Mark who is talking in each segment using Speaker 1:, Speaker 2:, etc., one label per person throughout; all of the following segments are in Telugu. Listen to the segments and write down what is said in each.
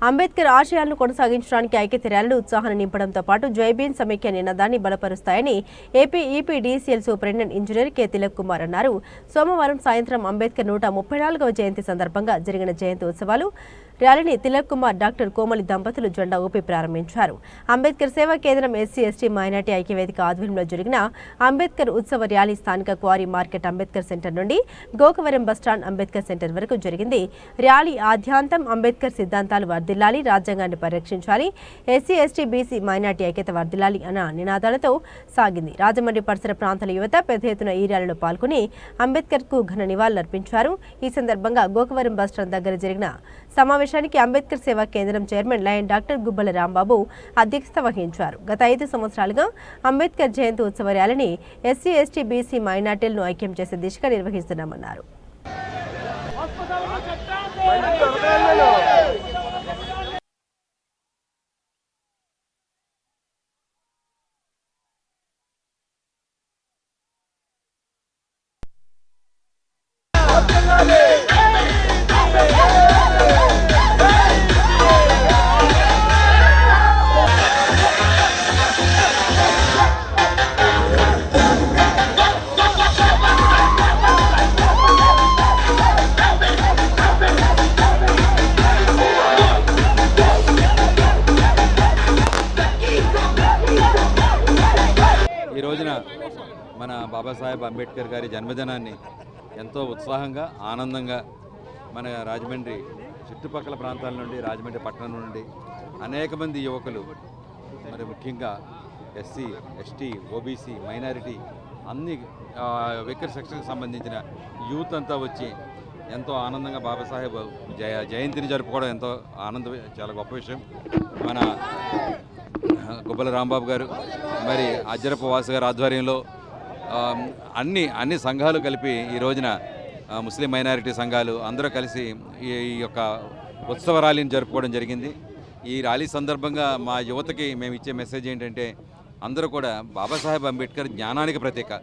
Speaker 1: అంబేద్కర్ ఆశయాలను కొనసాగించడానికి ఐక్యత ర్యాలీలు ఉత్సాహాన్ని నింపడంతో పాటు జైభీమ్ సమైక్య నినాదాన్ని బలపరుస్తాయని AP EPDCL superintendent engineer K Tilak Kumar అన్నారు. సోమవారం సాయంత్రం అంబేద్కర్ 134వ జయంతి సందర్భంగా జరిగిన జయంతి ఉత్సవాలు ర్యాలీని తిలక్ కుమార్ డాక్టర్ కోమలి దంపతులు జెండా ఊపి ప్రారంభించారు. అంబేద్కర్ సేవా కేంద్రం ఎస్సీ ఎస్టీ మైనార్టీ ఐక్యవేదిక ఆధ్వర్యంలో జరిగిన అంబేద్కర్ ఉత్సవ ర్యాలీ స్థానిక క్వారీ మార్కెట్ అంబేద్కర్ సెంటర్ నుండి గోకవరం బస్టాండ్ అంబేద్కర్ సెంటర్ వరకు జరిగింది. ర్యాలీ ఆద్యాంతం అంబేద్కర్ సిద్ధాంతాలు వర్ధిల్లాలి, రాజ్యాంగాన్ని పరిరక్షించాలి, ఎస్సీ ఎస్టీ బీసీ మైనార్టీ ఐక్యత వర్ధిల్లాలి అన్న నినాదాలతో సాగింది. రాజమండ్రి పరిసర ప్రాంతాల యువత పెద్ద ఎత్తున ఈ ర్యాలీలో పాల్గొని అంబేద్కర్ కు ఘన నివాళులర్పించారు. ఈ సందర్భంగా గోకవరం బస్టాండ్ దగ్గర జరిగిన సమావేశానికి అంబేద్కర్ సేవా కేంద్రం చైర్మన్ లయన్ డాక్టర్ గుబ్బల రాంబాబు అధ్యక్షత వహించారు. గత 5 సంవత్సరాలుగా అంబేద్కర్ జయంతి ఉత్సవ ర్యాలీని ఎస్సీ ఎస్టీ బీసీ మైనార్టీలను ఐక్యం చేసే దిశగా నిర్వహిస్తున్నామన్నారు.
Speaker 2: ఈ రోజున మన బాబాసాహెబ్ అంబేద్కర్ గారి జన్మదినాన్ని ఎంతో ఉత్సాహంగా ఆనందంగా మన రాజమండ్రి చుట్టుపక్కల ప్రాంతాల నుండి, రాజమండ్రి పట్టణం నుండి అనేక మంది యువకులు, మరి ముఖ్యంగా ఎస్సీ ఎస్టీ ఓబీసీ మైనారిటీ అన్ని వెక్కర్ సెక్షన్కి సంబంధించిన యూత్ అంతా వచ్చి ఎంతో ఆనందంగా బాబాసాహెబ్ జయంతిని జరుపుకోవడం ఎంతో చాలా గొప్ప విషయం. మన గుబ్బల రాంబాబు గారు, మరి అజ్జరపు వాసు గారి ఆధ్వర్యంలో అన్ని సంఘాలు కలిపి ఈ రోజున ముస్లిం మైనారిటీ సంఘాలు అందరూ కలిసి ఈ యొక్క ఉత్సవ ర్యాలీని జరుపుకోవడం జరిగింది. ఈ ర్యాలీ సందర్భంగా మా యువతకి మేము ఇచ్చే మెసేజ్ ఏంటంటే, అందరూ కూడా బాబాసాహెబ్ అంబేద్కర్ జ్ఞానానికి ప్రతీక.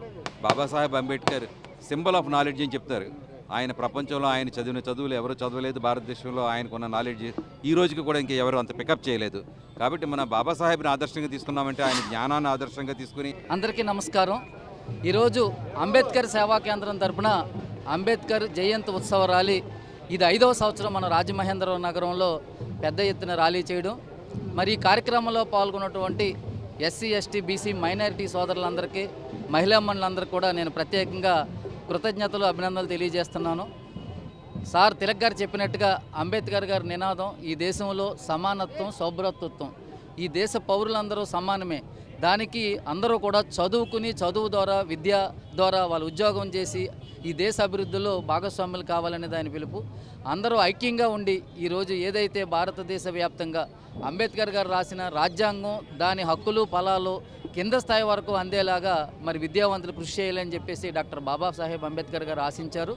Speaker 2: Babasaheb Ambedkar symbol of knowledge అని చెప్తారు. ఆయన ప్రపంచంలో ఆయన చదివిన చదువులు ఎవరు చదవలేదు. భారతదేశంలో ఆయనకున్న నాలెడ్జ్ ఈ రోజుకి కూడా ఇంకా ఎవరు అంత పికప్ చేయలేదు. కాబట్టి మన బాబాసాహెబ్ని ఆదర్శంగా తీసుకున్నామంటే ఆయన జ్ఞానాన్ని ఆదర్శంగా తీసుకుని.
Speaker 3: అందరికీ నమస్కారం. ఈరోజు అంబేద్కర్ సేవా కేంద్రం తరపున అంబేద్కర్ జయంతి ఉత్సవ ర్యాలీ ఇది 5వ సంవత్సరం మన రాజమహేంద్రవరం నగరంలో పెద్ద ఎత్తున ర్యాలీ చేయడం. మరి ఈ కార్యక్రమంలో పాల్గొన్నటువంటి ఎస్సీ ఎస్టీ బీసీ మైనారిటీ సోదరులందరికీ, మహిళా మండలందరికీ కూడా నేను ప్రత్యేకంగా కృతజ్ఞతలు అభినందనలు తెలియజేస్తున్నాను. సార్ తిలక్ గారు చెప్పినట్టుగా అంబేద్కర్ గారి నినాదం ఈ దేశంలో సమానత్వం, సౌభ్రతత్వం. ఈ దేశ పౌరులందరూ సమానమే. దానికి అందరూ కూడా చదువుకుని, చదువు ద్వారా, విద్య ద్వారా వాళ్ళు ఉద్యోగం చేసి ఈ దేశ అభివృద్ధిలో భాగస్వాములు కావాలనే దాని పిలుపు. అందరూ ఐక్యంగా ఉండి ఈరోజు ఏదైతే భారతదేశ వ్యాప్తంగా అంబేద్కర్ గారు రాసిన రాజ్యాంగం, దాని హక్కులు ఫలాలు కింద స్థాయి వరకు అందేలాగా మరి విద్యావంతులు కృషి చేయాలని చెప్పేసి డాక్టర్ బాబాసాహెబ్ అంబేద్కర్ గారు ఆశించారు.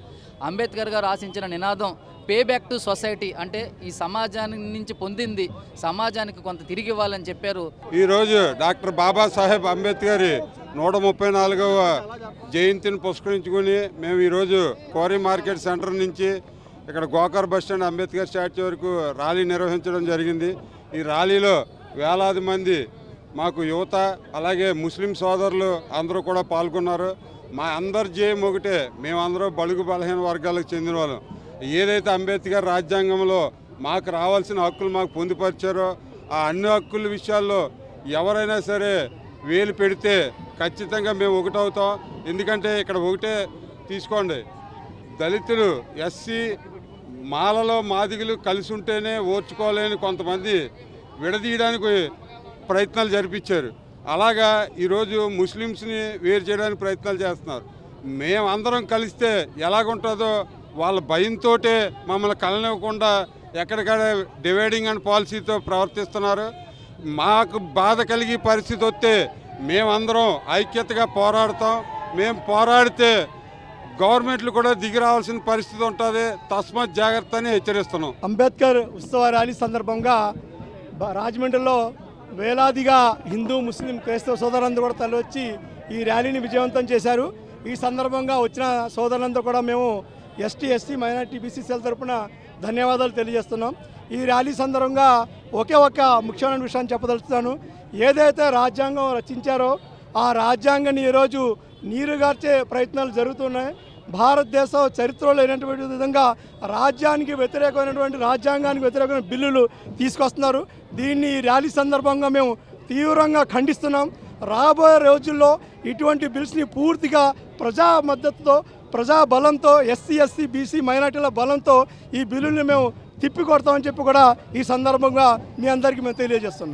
Speaker 3: అంబేద్కర్ గారు ఆశించిన నినాదం పే బ్యాక్ టు సొసైటీ, అంటే ఈ సమాజానికి నుంచి పొందింది సమాజానికి కొంత తిరిగి ఇవ్వాలని చెప్పారు.
Speaker 4: ఈరోజు డాక్టర్ బాబాసాహెబ్ అంబేద్కర్ 134వ జయంతిని పురస్కరించుకుని మేము ఈరోజు కోరి మార్కెట్ సెంటర్ నుంచి ఇక్కడ గోకర్ బస్టాండ్ అంబేద్కర్ స్టాచ్యూ వరకు ర్యాలీ నిర్వహించడం జరిగింది. ఈ ర్యాలీలో వేలాది మంది మాకు యువత, అలాగే ముస్లిం సోదరులు అందరూ కూడా పాల్గొన్నారు. మా అందరి జయం ఒకటే, మేమందరూ బడుగు బలహీన వర్గాలకు చెందిన వాళ్ళం. ఏదైతే అంబేద్కర్ రాజ్యాంగంలో మాకు రావాల్సిన హక్కులు మాకు పొందుపరిచారో ఆ అన్ని హక్కుల విషయాల్లో ఎవరైనా సరే వేలు పెడితే ఖచ్చితంగా మేము ఒకటవుతాం. ఎందుకంటే ఇక్కడ ఒకటే తీసుకోండి, దళితులు, ఎస్సీ, మాలలో మాదిగలు కలిసి ఉంటేనే ఓర్చుకోలేని కొంతమంది విడదీయడానికి ప్రయత్నాలు జరిపించారు. అలాగా ఈరోజు ముస్లిమ్స్ని వేరు చేయడానికి ప్రయత్నాలు చేస్తున్నారు. మేమందరం కలిస్తే ఎలాగుంటుందో వాళ్ళ భయంతో మమ్మల్ని కలనివ్వకుండా ఎక్కడికక్కడ డివైడింగ్ అండ్ పాలసీతో ప్రవర్తిస్తున్నారు. మాకు బాధ కలిగి పరిస్థితి వస్తే మేమందరం ఐక్యతగా పోరాడతాం. మేము పోరాడితే గవర్నమెంట్లు కూడా దిగి రావాల్సిన పరిస్థితి ఉంటుంది. తస్మాత్ జాగ్రత్త అని హెచ్చరిస్తున్నాం.
Speaker 5: అంబేద్కర్ ఉత్సవ ర్యాలీ సందర్భంగా రాజమండ్రిలో వేలాదిగా హిందూ, ముస్లిం, క్రైస్తవ సోదరులందరూ కూడా తరలివచ్చి ఈ ర్యాలీని విజయవంతం చేశారు. ఈ సందర్భంగా వచ్చిన సోదరులందరూ కూడా మేము ST, SC, minority, BC cell తరపున ధన్యవాదాలు తెలియజేస్తున్నాం. ఈ ర్యాలీ సందర్భంగా ఒకే ఒక్క ముఖ్యమైన విషయాన్ని చెప్పదలుచుతాను. ఏదైతే రాజ్యాంగం రచించారో ఆ రాజ్యాంగాన్ని ఈరోజు నీరుగార్చే ప్రయత్నాలు జరుగుతున్నాయి. భారతదేశ చరిత్రలో లేనటువంటి విధంగా రాజ్యానికి వ్యతిరేకమైనటువంటి రాజ్యాంగానికి వ్యతిరేకమైన బిల్లులు తీసుకొస్తున్నారు. దీన్ని ఈ ర్యాలీ సందర్భంగా మేము తీవ్రంగా ఖండిస్తున్నాం. రాబోయే రోజుల్లో ఇటువంటి బిల్స్ని పూర్తిగా ప్రజా మద్దతుతో, ప్రజా బలంతో, ఎస్సీ ఎస్టీ బీసీ మైనార్టీల బలంతో ఈ బిల్లుని మేము తిప్పికొడతామని చెప్పి కూడా ఈ సందర్భంగా మీ అందరికీ మేము తెలియజేస్తున్నాం.